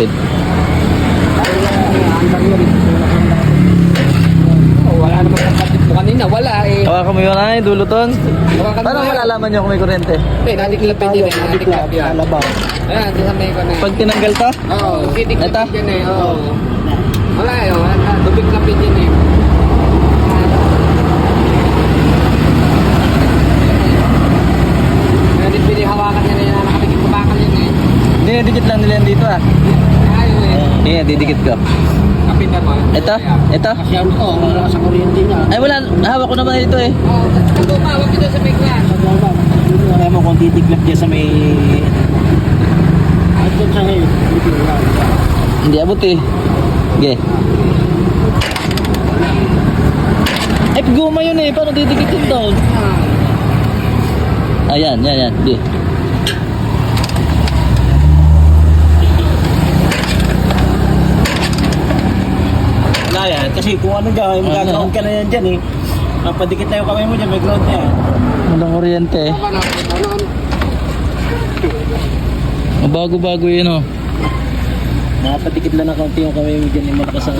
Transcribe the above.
disconnected. Wala naman kapatid mo kanina, wala eh. Hawakan mo yun ay, duluton. Hawakan mo Paano yan. malalaman nyo kung may kuryente? Nadiklap yun eh, nadiklap yan. Ayan, doon sa may ko na. Pag tinanggal to? Oo, didiklap Ito? yun eh, oo. Wala eh, wala. Dubiklap yun eh. Pwede pinihawakan niya na yun, nakapagikumakal yun eh. Dinidikit lang nila yan dito ah. Ayun eh. Hindi, didikit ko. Kapit naman. Ito? Ito? Kasi ano to, wala sa kuryente niya. Ay wala, hawak ko naman ito eh. Oo, tapos tumawag ito sa may kwan. Kaya mo kung titiklap niya sa may... At doon sa ngayon, hindi wala. Hindi abot eh. Okay. Ay, guma yun eh. Paano didikit yun doon? Ayan, yan, yan. Di. Wala yan, kasi kung ano gawin, magkakaroon ka na yan dyan eh. Mapadikit na yung kamay mo dyan, may ground niya. Walang kuryente eh. Bago-bago yun oh. Mapadikit lang ng kaunti yung kamay mo dyan, yung malakas ang